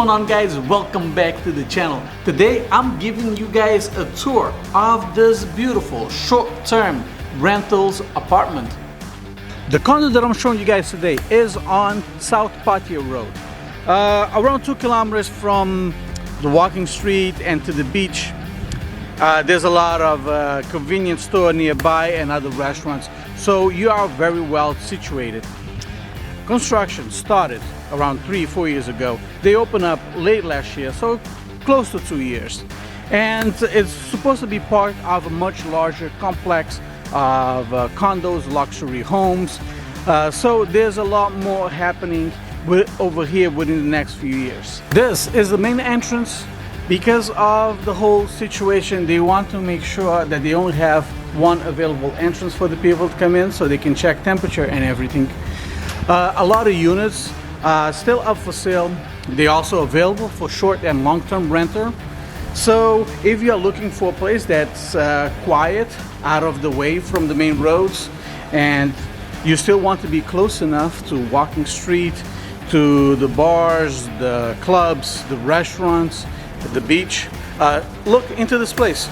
going on, guys? Welcome back to the channel. Today I'm giving you guys a tour of this beautiful short-term rentals apartment. The condo that I'm showing you guys today is on South Pattaya Road, around 2 kilometers from the walking street and to the beach. There's a lot of convenience store nearby and other restaurants, so you are very well situated. Construction started around 3-4 years ago. They opened up late last year, so close to 2 years. And it's supposed to be part of a much larger complex of condos, luxury homes. So there's a lot more happening over here within the next few years. This is the main entrance. Because of the whole situation, they want to make sure that they only have one available entrance for the people to come in so they can check temperature and everything. A lot of units still up for sale. They're also available for short and long-term renter. So if you're looking for a place that's quiet, out of the way from the main roads, and you still want to be close enough to Walking Street, to the bars, the clubs, the restaurants, the beach, look into this place.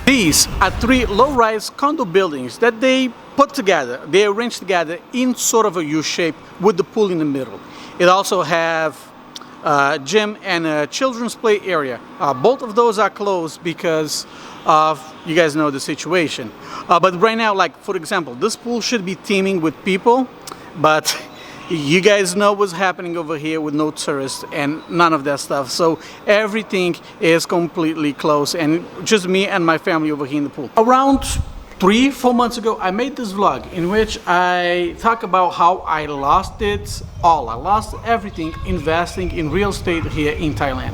These are 3 low-rise condo buildings that they put together, they arranged together in sort of a U shape with the pool in the middle. It also have a gym and a children's play area. Both of those are closed because of, you guys know the situation. But right now, like for example, this pool should be teeming with people, but you guys know what's happening over here with no tourists and none of that stuff. So everything is completely closed and just me and my family over here in the pool. Around 3-4 months ago, I made this vlog in which I talk about how I lost it all. I lost everything investing in real estate here in Thailand.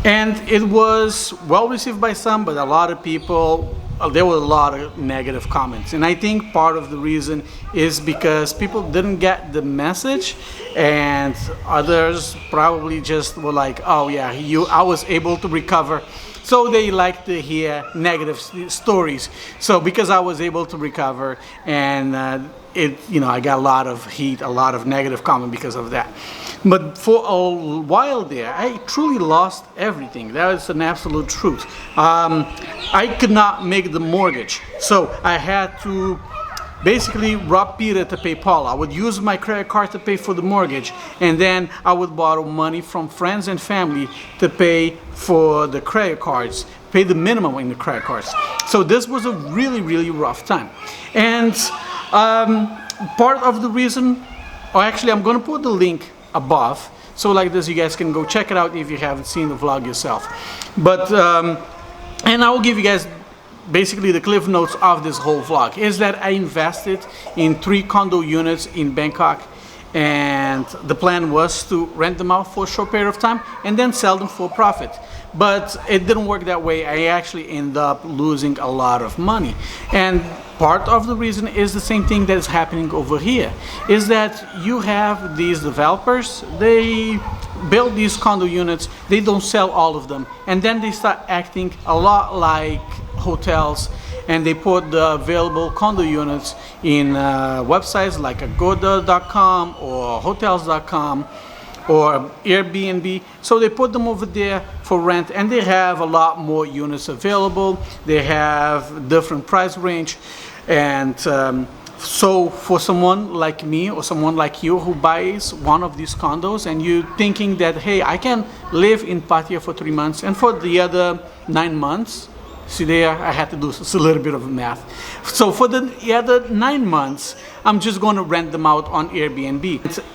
And it was well received by some, but a lot of people, there were a lot of negative comments. And I think part of the reason is because people didn't get the message, and others probably just were like, oh yeah, I was able to recover. So they like to hear negative stories. So because I was able to recover, and I got a lot of heat, a lot of negative comment because of that. But for a while there, I truly lost everything. That is an absolute truth. I could not make the mortgage, so I had to basically rob Peter to pay Paul. I would use my credit card to pay for the mortgage, and then I would borrow money from friends and family to pay for the credit cards, pay the minimum in the credit cards. So this was a really, really rough time. And part of the reason, or actually I'm going to put the link above, so like this you guys can go check it out if you haven't seen the vlog yourself. But and I will give you guys basically the cliff notes of this whole vlog is that I invested in 3 condo units in Bangkok, and the plan was to rent them out for a short period of time and then sell them for profit. But it didn't work that way. I actually ended up losing a lot of money. And part of the reason is the same thing that is happening over here, is that you have these developers, they build these condo units, they don't sell all of them, and then they start acting a lot like hotels, and they put the available condo units in websites like Condo.com or hotels.com or Airbnb. So they put them over there for rent, and they have a lot more units available. They have different price range, and so for someone like me or someone like you who buys one of these condos and you thinking that, hey, I can live in Pattaya for 3 months, and for the other 9 months, see there, I had to do a little bit of math. So for the other 9 months, I'm just going to rent them out on Airbnb.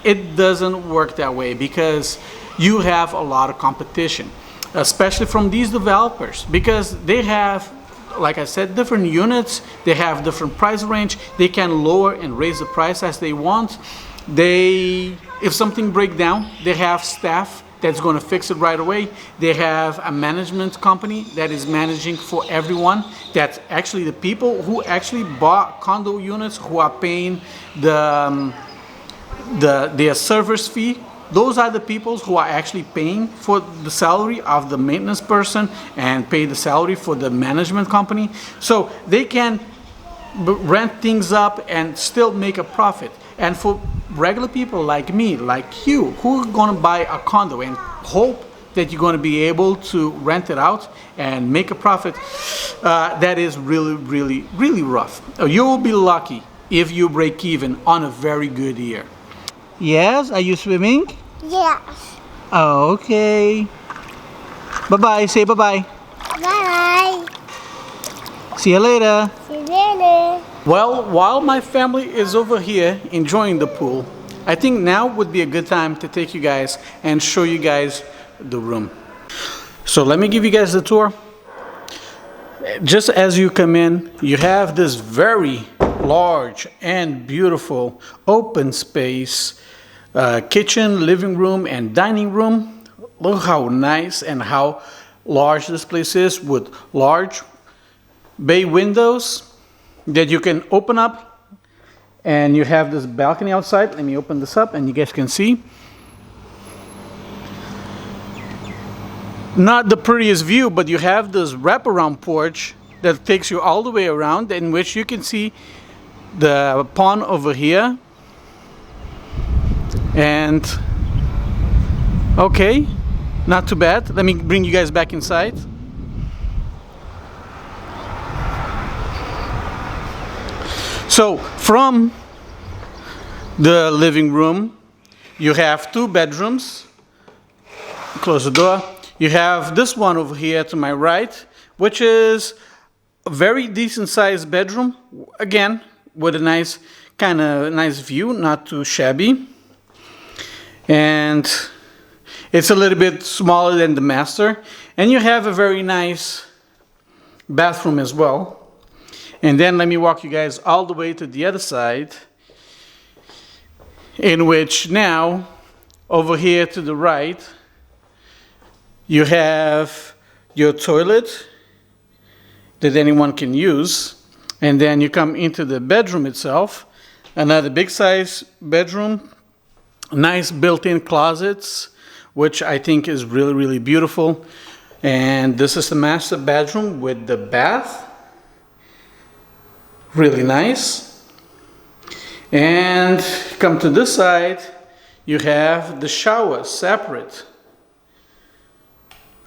It doesn't work that way because you have a lot of competition, especially from these developers, because they have, like I said, different units, they have different price range, they can lower and raise the price as they want. If something breaks down, they have staff that's going to fix it right away. They have a management company that is managing for everyone. That's actually the people who actually bought condo units, who are paying their service fee. Those are the people who are actually paying for the salary of the maintenance person and pay the salary for the management company. So they can rent things up and still make a profit. And for regular people like me, like you, who are going to buy a condo and hope that you're going to be able to rent it out and make a profit, that is really, really, really rough. You will be lucky if you break even on a very good year. Yes, are you swimming? Yes. Oh, okay. Bye-bye. Say bye-bye. Bye. See you later. See you later. Well, while my family is over here enjoying the pool, I think now would be a good time to take you guys and show you guys the room. So let me give you guys the tour. Just as you come in, you have this very large and beautiful open space kitchen, living room, and dining room. Look how nice and how large this place is, with large bay windows that you can open up, and you have this balcony outside. Let me open this up and you guys can see. Not the prettiest view, but you have this wraparound porch that takes you all the way around, in which you can see the pond over here. And okay, not too bad. Let me bring you guys back inside. So from the living room, you have two bedrooms. Close the door. You have this one over here to my right, which is a very decent sized bedroom. Again, with a nice view, not too shabby. And it's a little bit smaller than the master. And you have a very nice bathroom as well. And then let me walk you guys all the way to the other side, in which now, over here to the right, you have your toilet that anyone can use. And then you come into the bedroom itself, another big size bedroom. Nice built-in closets, which I think is really, really beautiful. And this is the master bedroom with the bath. Really nice. And come to this side, you have the shower separate,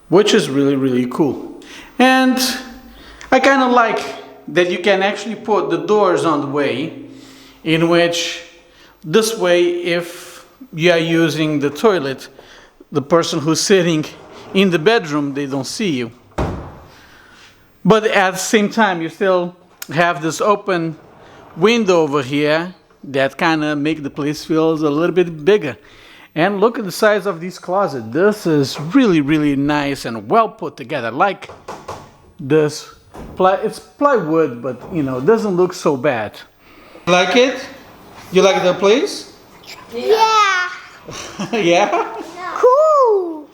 which is really, really cool. And I kind of like that you can actually put the doors on the way, in which this way, if you are using the toilet, the person who's sitting in the bedroom, they don't see you. But at the same time, you still have this open window over here that kind of make the place feel a little bit bigger. And look at the size of this closet. This is really, really nice and well put together. Like this, it's plywood, but you know, it doesn't look so bad. Like it? You like the place? Yeah. Yeah? Cool.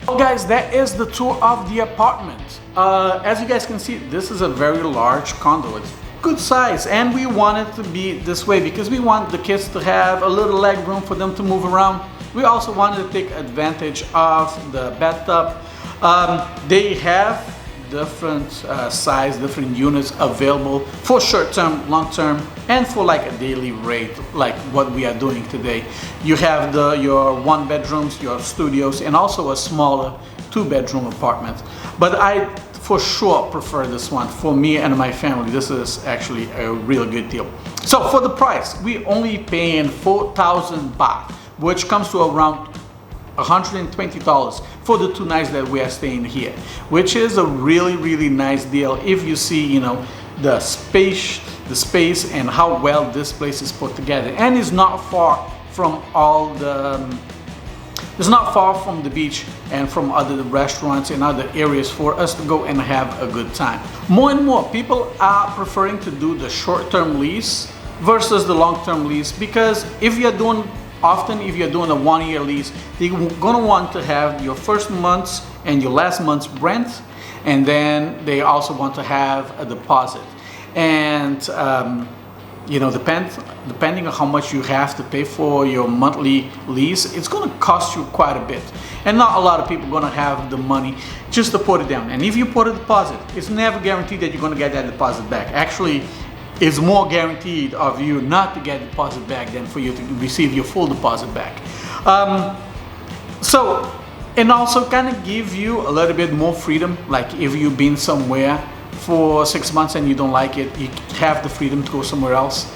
Well guys, that is the tour of the apartment. As you guys can see, this is a very large condo. It's good size, and we want it to be this way because we want the kids to have a little leg room for them to move around. We also wanted to take advantage of the bathtub. They have different size, different units available for short-term, long-term, and for like a daily rate, like what we are doing today. You have your one bedrooms, your studios, and also a smaller two-bedroom apartment. But I for sure prefer this one. For me and my family, this is actually a real good deal. So for the price, we only paying 4,000 baht, which comes to around $120 for the 2 nights that we are staying here, which is a really, really nice deal if you see, you know, the space and how well this place is put together. And it's not far from all the it's not far from the beach and from other restaurants and other areas for us to go and have a good time. More and more people are preferring to do the short-term lease versus the long-term lease, because if you're doing a 1-year lease, you're gonna want to have your first month's and your last month's rent, and then they also want to have a deposit. And you know, depending on how much you have to pay for your monthly lease, it's going to cost you quite a bit. And not a lot of people are going to have the money just to put it down. And if you put a deposit, it's never guaranteed that you're going to get that deposit back. Actually, it's more guaranteed of you not to get deposit back than for you to receive your full deposit back. And also kind of give you a little bit more freedom. Like if you've been somewhere for 6 months and you don't like it, you have the freedom to go somewhere else.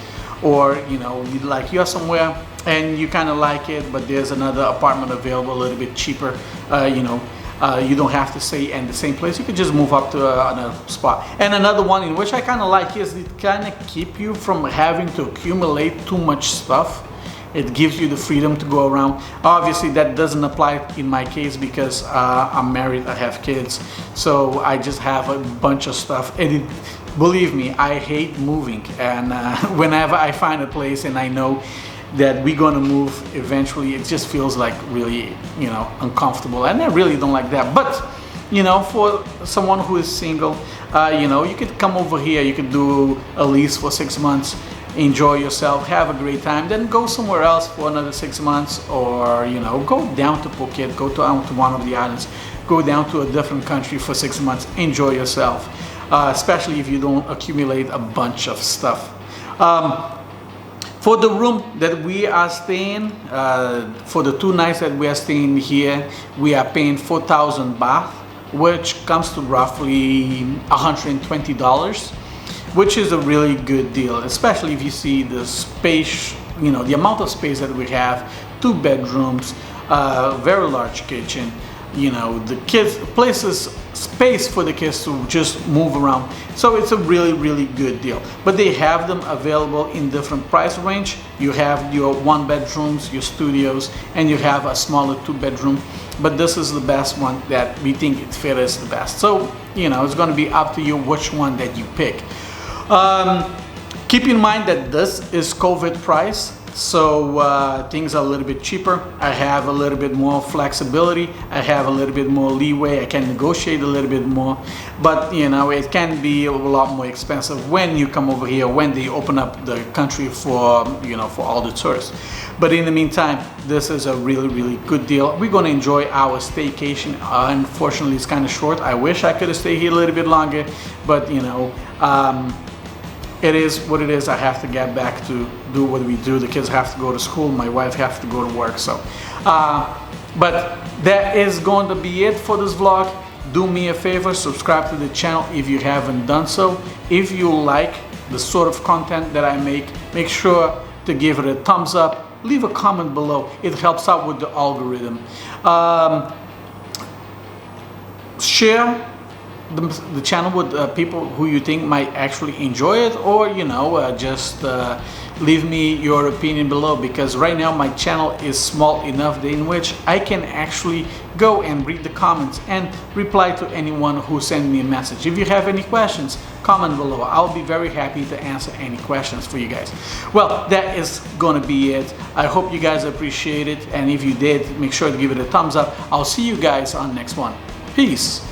Or you know, you're somewhere and you kind of like it, but there's another apartment available a little bit cheaper. You don't have to stay in the same place. You could just move up to another spot. And another one in which I kind of like is it kind of keep you from having to accumulate too much stuff. It gives you the freedom to go around. Obviously that doesn't apply in my case because I'm married, I have kids, so I just have a bunch of stuff. And believe me, I hate moving, and whenever I find a place and I know that we're gonna move eventually, it just feels like really, you know, uncomfortable, and I really don't like that. But you know, for someone who is single, you know, you could come over here, you could do a lease for 6 months, enjoy yourself, have a great time, then go somewhere else for another 6 months, or you know, go down to Phuket, go to one of the islands, go down to a different country for 6 months, enjoy yourself, especially if you don't accumulate a bunch of stuff. For the room that we are staying, for the 2 nights that we are staying here, we are paying 4,000 baht, which comes to roughly $120, which is a really good deal, especially if you see the space, you know, the amount of space that we have. 2 bedrooms, very large kitchen, you know, the kids, space for the kids to just move around. So it's a really, really good deal. But they have them available in different price range. You have your 1 bedrooms, your studios, and you have a smaller 2 bedroom. But this is the best one that we think it fits the best. So, you know, it's going to be up to you which one that you pick. Keep in mind that this is COVID price, so things are a little bit cheaper. I have a little bit more flexibility. I have a little bit more leeway. I can negotiate a little bit more, but you know, it can be a lot more expensive when you come over here, when they open up the country for, you know, for all the tourists. But in the meantime, this is a really, really good deal. We're going to enjoy our staycation. Unfortunately, it's kind of short. I wish I could have stayed here a little bit longer, but you know, it is what it is. I have to get back to do what we do. The kids have to go to school. My wife has to go to work. So, but that is going to be it for this vlog. Do me a favor, subscribe to the channel if you haven't done so. If you like the sort of content that I make sure to give it a thumbs up. Leave a comment below. It helps out with the algorithm. Share the channel with people who you think might actually enjoy it, or you know, just leave me your opinion below, because right now my channel is small enough in which I can actually go and read the comments and reply to anyone who sends me a message. If you have any questions, comment below. I'll be very happy to answer any questions for you guys. Well, that is gonna be it. I hope you guys appreciate it, and if you did, make sure to give it a thumbs up. I'll see you guys on next one. Peace.